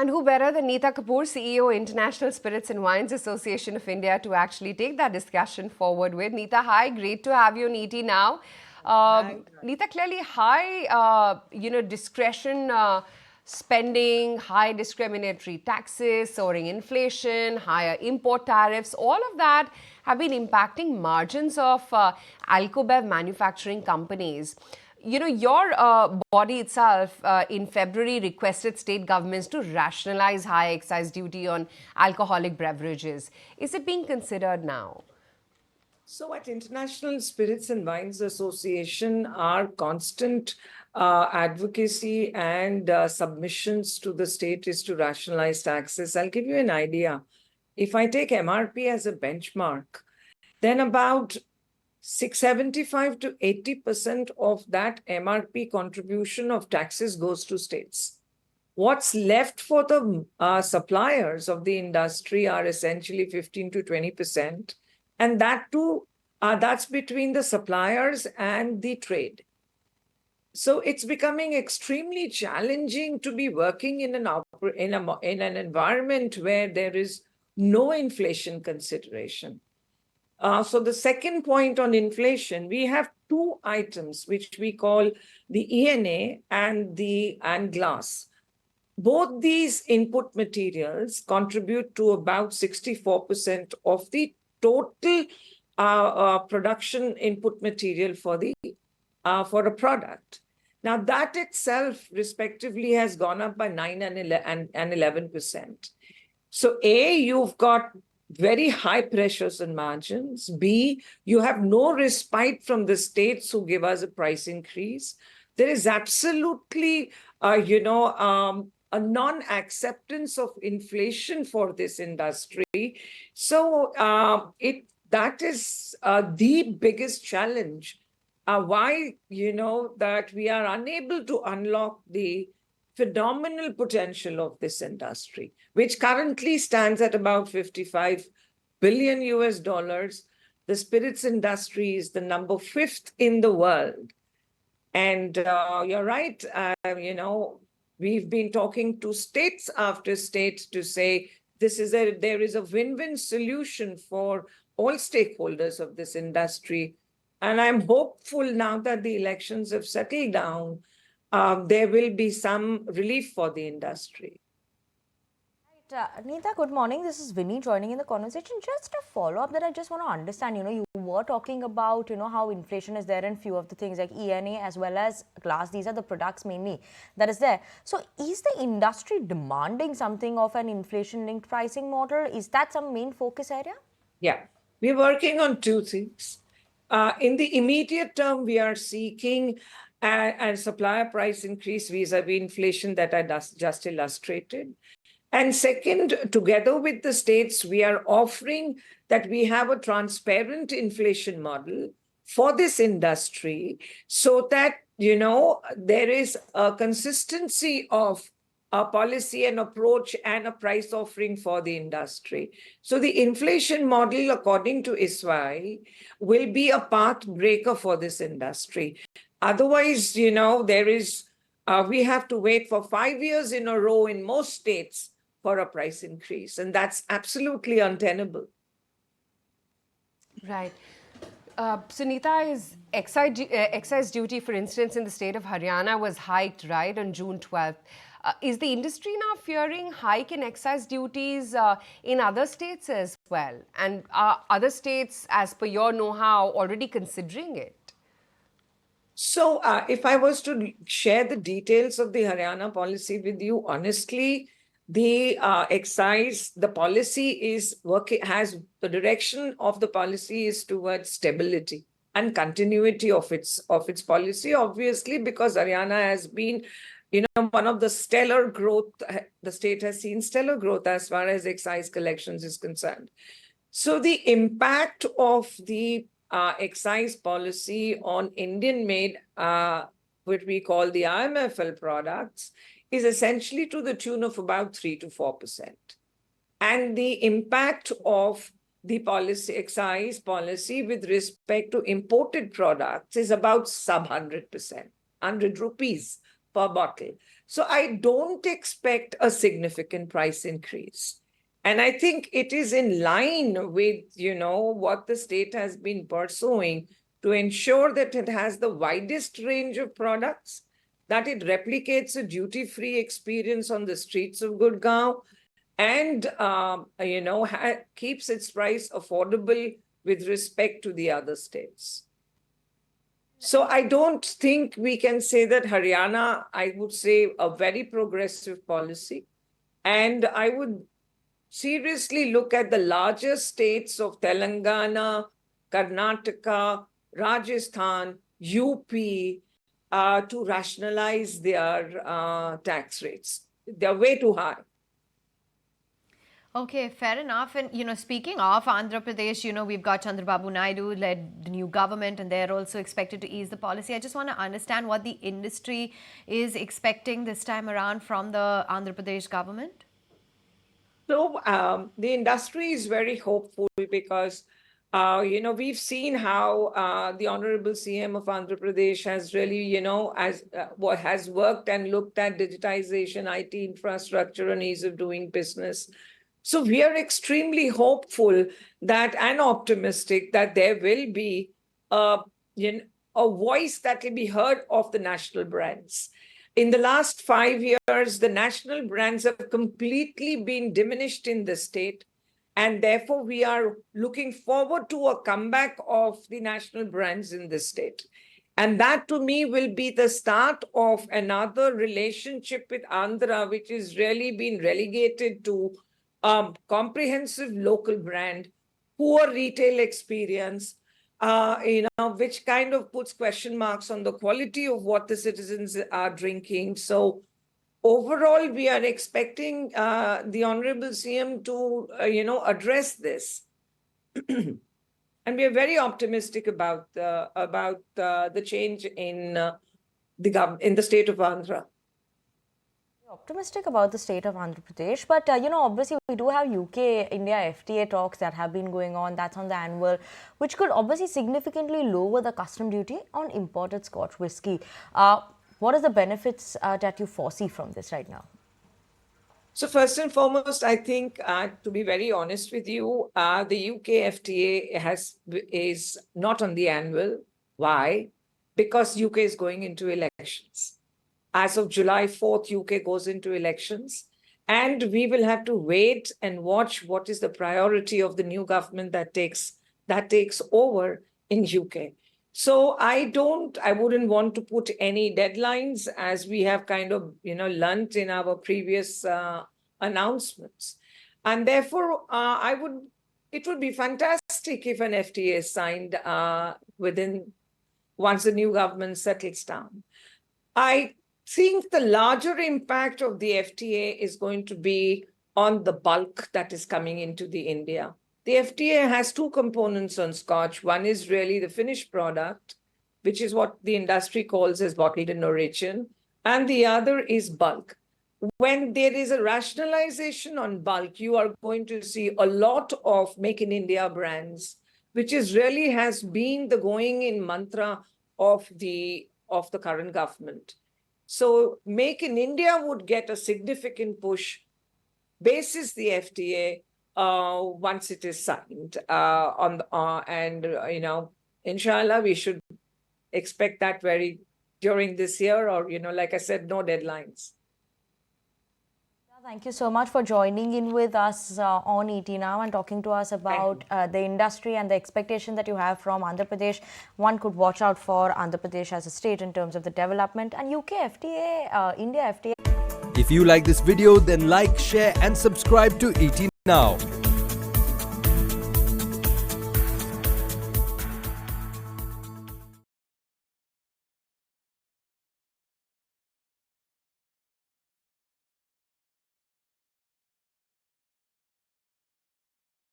And who better than Neeta Kapoor, CEO, International Spirits and Wines Association of India, to actually take that discussion forward with. Neeta, hi, great to have you on ET now. Neeta, clearly high, discretion spending, high discriminatory taxes, soaring inflation, higher import tariffs, all of that have been impacting margins of alcobev manufacturing companies. Your body itself in February requested state governments to rationalize high excise duty on alcoholic beverages. Is it being considered now? So at International Spirits and Wines Association, our constant advocacy and submissions to the state is to rationalize taxes. I'll give you an idea. If I take MRP as a benchmark, then about 75 to 80% of that MRP contribution of taxes goes to states. What's left for the suppliers of the industry are essentially 15 to 20%. And that too, that's between the suppliers and the trade. So it's becoming extremely challenging to be working in an environment where there is no inflation consideration. So the second point on inflation, we have two items which we call the ENA and glass. Both these input materials contribute to about 64% of the total production input material for a product. Now that itself respectively has gone up by 9 and 11%. So A, you've got very high pressures on margins. B, you have no respite from the states who give us a price increase. There is absolutely, a non-acceptance of inflation for this industry. So that is the biggest challenge. Why, that we are unable to unlock the phenomenal potential of this industry, which currently stands at about 55 billion US dollars. The spirits industry is the number 5th in the world. And you're right, we've been talking to states after states to say there is a win-win solution for all stakeholders of this industry. And I'm hopeful now that the elections have settled down, there will be some relief for the industry. Neeta, good morning. This is Vinny joining in the conversation. Just a follow-up that I just want to understand. You were talking about, how inflation is there in few of the things like ENA as well as glass. These are the products mainly that is there. So is the industry demanding something of an inflation-linked pricing model? Is that some main focus area? Yeah, we're working on two things. In the immediate term, we are seeking a supplier price increase vis-a-vis inflation that I just illustrated. And second, together with the states, we are offering that we have a transparent inflation model for this industry so that, there is a consistency of a policy and approach and a price offering for the industry. So the inflation model, according to ISWAI, will be a path breaker for this industry. Otherwise, we have to wait for 5 years in a row in most states for a price increase. And that's absolutely untenable. Right. Sunita, is excise duty, for instance, in the state of Haryana was hiked, right, on June 12th. Is the industry now fearing hike in excise duties in other states as well? And are other states, as per your know-how, already considering it? So if I was to share the details of the Haryana policy with you, honestly, the excise, the policy is the direction of the policy is towards stability and continuity of its policy, obviously, because Haryana has been one of the stellar growth, the state has seen stellar growth as far as excise collections is concerned. So the impact of the excise policy on Indian-made, what we call the IMFL products, is essentially to the tune of about 3 to 4%. And the impact of the excise policy with respect to imported products is about sub 100%, 100 rupees per bottle. So I don't expect a significant price increase. And I think it is in line with, what the state has been pursuing to ensure that it has the widest range of products, that it replicates a duty-free experience on the streets of Gurgaon, and keeps its price affordable with respect to the other states. So I don't think we can say that Haryana, I would say, a very progressive policy. And I would seriously look at the larger states of Telangana, Karnataka, Rajasthan, UP to rationalize their tax rates. They're way too high. Okay, fair enough. And, speaking of Andhra Pradesh, we've got Chandrababu Naidu led the new government, and they're also expected to ease the policy. I just want to understand what the industry is expecting this time around from the Andhra Pradesh government. So the industry is very hopeful because, we've seen how the Honorable CM of Andhra Pradesh has really, has worked and looked at digitization, IT infrastructure, and ease of doing business. So we are extremely hopeful that and optimistic that there will be a voice that will be heard of the national brands. In the last 5 years, the national brands have completely been diminished in the state. And therefore, we are looking forward to a comeback of the national brands in the state. And that, to me, will be the start of another relationship with Andhra, which has really been relegated to comprehensive local brand, poor retail experience, which kind of puts question marks on the quality of what the citizens are drinking. So overall, we are expecting the Honorable CM to, address this. And we are very optimistic about the change in the state of Andhra. Optimistic about the state of Andhra Pradesh, but obviously we do have UK-India FTA talks that have been going on. That's on the annual, which could obviously significantly lower the custom duty on imported Scotch whisky. What are the benefits that you foresee from this right now? So first and foremost, I think, to be very honest with you, the UK FTA is not on the annual. Why? Because UK is going into elections. As of July 4th, UK goes into elections, and we will have to wait and watch what is the priority of the new government that takes over in UK. So I wouldn't want to put any deadlines, as we have kind of, learnt in our previous announcements. And therefore, it would be fantastic if an FTA is signed once the new government settles down. I think the larger impact of the FTA is going to be on the bulk that is coming into the India. The FTA has two components on Scotch. One is really the finished product, which is what the industry calls as bottled in origin, and the other is bulk. When there is a rationalization on bulk, you are going to see a lot of Make in India brands, which really has been the going in mantra of the current government. So Make in India would get a significant push basis the FTA once it is signed. Inshallah, we should expect that during this year, or, like I said, no deadlines. Thank you so much for joining in with us on ET Now and talking to us about the industry and the expectation that you have from Andhra Pradesh. One could watch out for Andhra Pradesh as a state in terms of the development, and UK FTA, India FTA. If you like this video, then like, share and subscribe to ET Now.